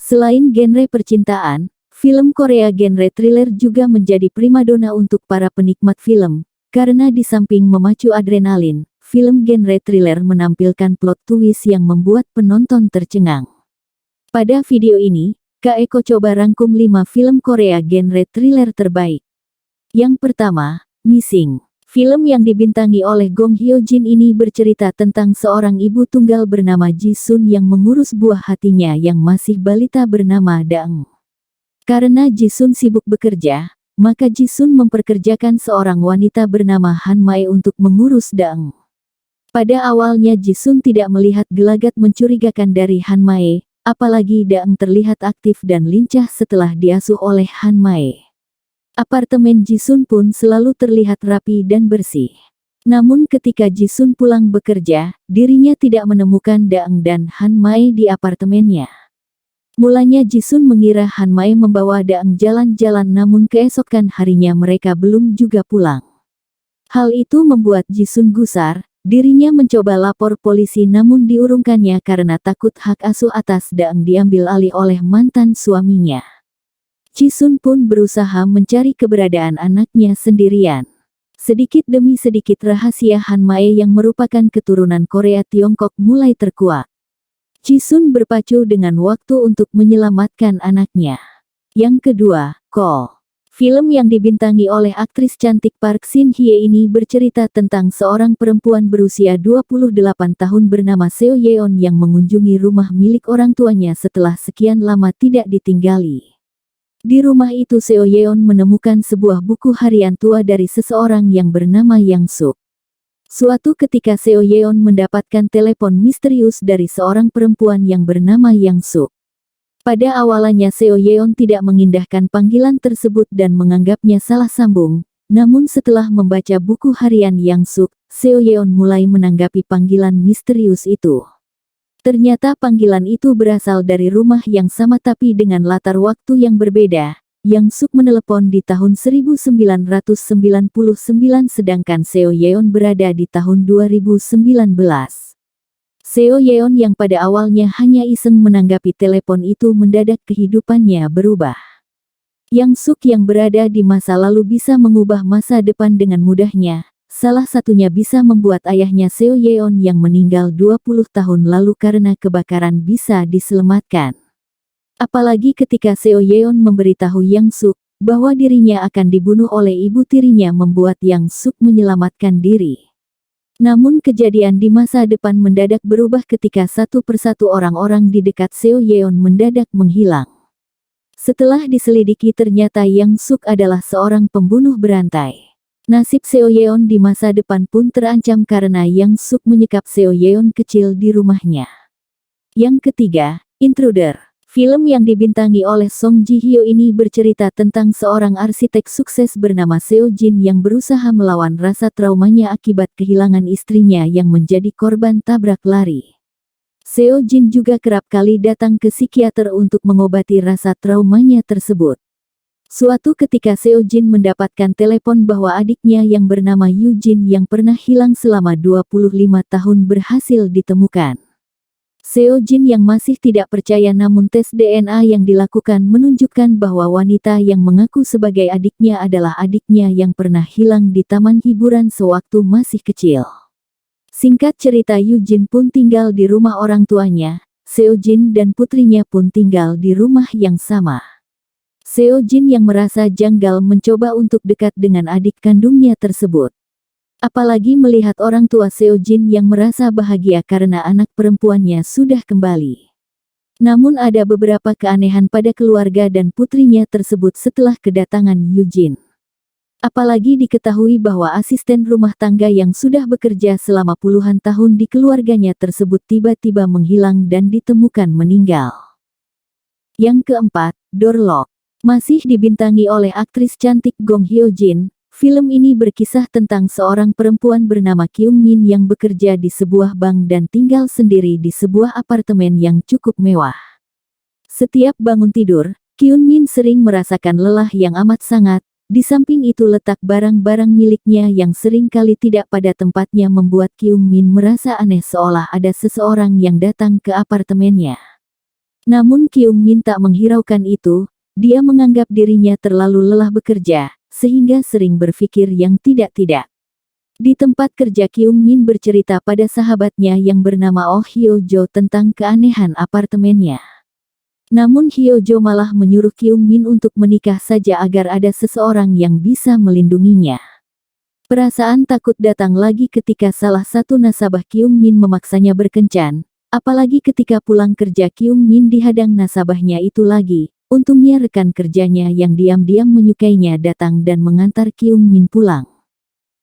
Selain genre percintaan, film Korea genre thriller juga menjadi primadona untuk para penikmat film, karena di samping memacu adrenalin, film genre thriller menampilkan plot twist yang membuat penonton tercengang. Pada video ini, Kak Eko coba rangkum 5 film Korea genre thriller terbaik. Yang pertama, Missing. Film yang dibintangi oleh Gong Hyo Jin ini bercerita tentang seorang ibu tunggal bernama Ji Sun yang mengurus buah hatinya yang masih balita bernama Daeng. Karena Ji Sun sibuk bekerja, maka Ji Sun memperkerjakan seorang wanita bernama Han Mae untuk mengurus Daeng. Pada awalnya Ji Sun tidak melihat gelagat mencurigakan dari Han Mae, apalagi Daeng terlihat aktif dan lincah setelah diasuh oleh Han Mae. Apartemen Ji Sun pun selalu terlihat rapi dan bersih. Namun ketika Ji Sun pulang bekerja, dirinya tidak menemukan Daeng dan Han Mae di apartemennya. Mulanya Ji Sun mengira Han Mae membawa Daeng jalan-jalan, namun keesokan harinya mereka belum juga pulang. Hal itu membuat Ji Sun gusar, dirinya mencoba lapor polisi namun diurungkannya karena takut hak asuh atas Daeng diambil alih oleh mantan suaminya. Ji Sun pun berusaha mencari keberadaan anaknya sendirian. Sedikit demi sedikit rahasia Han Mae yang merupakan keturunan Korea Tiongkok mulai terkuak. Ji Sun berpacu dengan waktu untuk menyelamatkan anaknya. Yang kedua, Call. Film yang dibintangi oleh aktris cantik Park Shin Hye ini bercerita tentang seorang perempuan berusia 28 tahun bernama Seo Yeon yang mengunjungi rumah milik orang tuanya setelah sekian lama tidak ditinggali. Di rumah itu Seo Yeon menemukan sebuah buku harian tua dari seseorang yang bernama Yang Suk. Suatu ketika Seo Yeon mendapatkan telepon misterius dari seorang perempuan yang bernama Yang Suk. Pada awalnya Seo Yeon tidak mengindahkan panggilan tersebut dan menganggapnya salah sambung, namun setelah membaca buku harian Yang Suk, Seo Yeon mulai menanggapi panggilan misterius itu. Ternyata panggilan itu berasal dari rumah yang sama tapi dengan latar waktu yang berbeda. Yang Suk menelepon di tahun 1999 sedangkan Seo Yeon berada di tahun 2019. Seo Yeon yang pada awalnya hanya iseng menanggapi telepon itu mendadak kehidupannya berubah. Yang Suk yang berada di masa lalu bisa mengubah masa depan dengan mudahnya. Salah satunya bisa membuat ayahnya Seo Yeon yang meninggal 20 tahun lalu karena kebakaran bisa diselamatkan. Apalagi ketika Seo Yeon memberitahu Yang Suk bahwa dirinya akan dibunuh oleh ibu tirinya membuat Yang Suk menyelamatkan diri. Namun kejadian di masa depan mendadak berubah ketika satu persatu orang-orang di dekat Seo Yeon mendadak menghilang. Setelah diselidiki ternyata Yang Suk adalah seorang pembunuh berantai. Nasib Seo Yeon di masa depan pun terancam karena Yang Suk menyekap Seo Yeon kecil di rumahnya. Yang ketiga, Intruder. Film yang dibintangi oleh Song Ji Hyo ini bercerita tentang seorang arsitek sukses bernama Seo Jin yang berusaha melawan rasa traumanya akibat kehilangan istrinya yang menjadi korban tabrak lari. Seo Jin juga kerap kali datang ke psikiater untuk mengobati rasa traumanya tersebut. Suatu ketika Seo Jin mendapatkan telepon bahwa adiknya yang bernama Yu Jin yang pernah hilang selama 25 tahun berhasil ditemukan. Seo Jin yang masih tidak percaya namun tes DNA yang dilakukan menunjukkan bahwa wanita yang mengaku sebagai adiknya adalah adiknya yang pernah hilang di taman hiburan sewaktu masih kecil. Singkat cerita Yu Jin pun tinggal di rumah orang tuanya, Seo Jin dan putrinya pun tinggal di rumah yang sama. Seo Jin yang merasa janggal mencoba untuk dekat dengan adik kandungnya tersebut. Apalagi melihat orang tua Seo Jin yang merasa bahagia karena anak perempuannya sudah kembali. Namun ada beberapa keanehan pada keluarga dan putrinya tersebut setelah kedatangan Yu Jin. Apalagi diketahui bahwa asisten rumah tangga yang sudah bekerja selama puluhan tahun di keluarganya tersebut tiba-tiba menghilang dan ditemukan meninggal. Yang keempat, Door Lock. Masih dibintangi oleh aktris cantik Gong Hyo Jin, film ini berkisah tentang seorang perempuan bernama Kyung Min yang bekerja di sebuah bank dan tinggal sendiri di sebuah apartemen yang cukup mewah. Setiap bangun tidur, Kyung Min sering merasakan lelah yang amat sangat, Di samping itu letak barang-barang miliknya yang sering kali tidak pada tempatnya membuat Kyung Min merasa aneh seolah ada seseorang yang datang ke apartemennya. Namun Kyung Min tak menghiraukan itu, dia menganggap dirinya terlalu lelah bekerja, sehingga sering berpikir yang tidak-tidak. Di tempat kerja Kyung Min bercerita pada sahabatnya yang bernama Oh Hyo Jo tentang keanehan apartemennya. Namun Hyo Jo malah menyuruh Kyung Min untuk menikah saja agar ada seseorang yang bisa melindunginya. Perasaan takut datang lagi ketika salah satu nasabah Kyung Min memaksanya berkencan, apalagi ketika pulang kerja Kyung Min dihadang nasabahnya itu lagi. Untungnya rekan kerjanya yang diam-diam menyukainya datang dan mengantar Kyung Min pulang.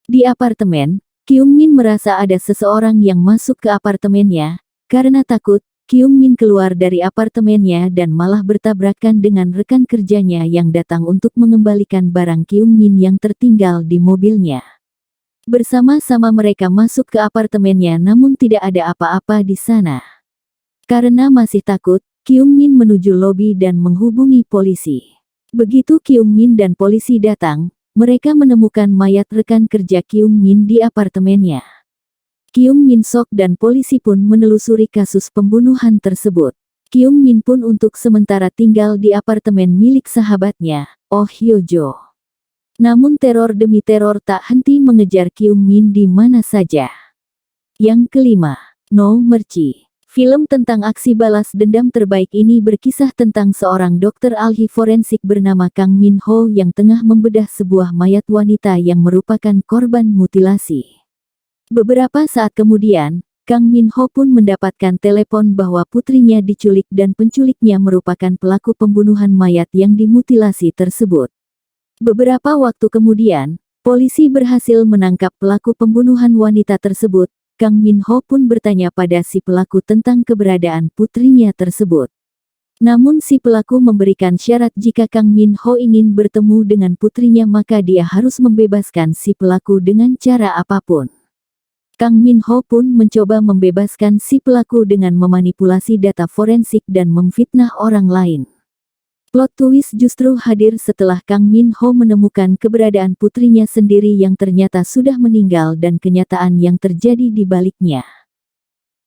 Di apartemen, Kyung Min merasa ada seseorang yang masuk ke apartemennya. Karena takut, Kyung Min keluar dari apartemennya dan malah bertabrakan dengan rekan kerjanya yang datang untuk mengembalikan barang Kyung Min yang tertinggal di mobilnya. Bersama-sama mereka masuk ke apartemennya namun tidak ada apa-apa di sana. Karena masih takut, Kyung Min menuju lobi dan menghubungi polisi. Begitu Kyung Min dan polisi datang, mereka menemukan mayat rekan kerja Kyung Min di apartemennya. Kyung Min shock dan polisi pun menelusuri kasus pembunuhan tersebut. Kyung Min pun untuk sementara tinggal di apartemen milik sahabatnya, Oh Hyo Jo. Namun teror demi teror tak henti mengejar Kyung Min di mana saja. Yang kelima, No Mercy. Film tentang aksi balas dendam terbaik ini berkisah tentang seorang dokter ahli forensik bernama Kang Min Ho yang tengah membedah sebuah mayat wanita yang merupakan korban mutilasi. Beberapa saat kemudian, Kang Min Ho pun mendapatkan telepon bahwa putrinya diculik dan penculiknya merupakan pelaku pembunuhan mayat yang dimutilasi tersebut. Beberapa waktu kemudian, polisi berhasil menangkap pelaku pembunuhan wanita tersebut. Kang Min Ho pun bertanya pada si pelaku tentang keberadaan putrinya tersebut. Namun si pelaku memberikan syarat jika Kang Min Ho ingin bertemu dengan putrinya maka dia harus membebaskan si pelaku dengan cara apapun. Kang Min Ho pun mencoba membebaskan si pelaku dengan memanipulasi data forensik dan memfitnah orang lain. Plot twist justru hadir setelah Kang Min Ho menemukan keberadaan putrinya sendiri yang ternyata sudah meninggal dan kenyataan yang terjadi di baliknya.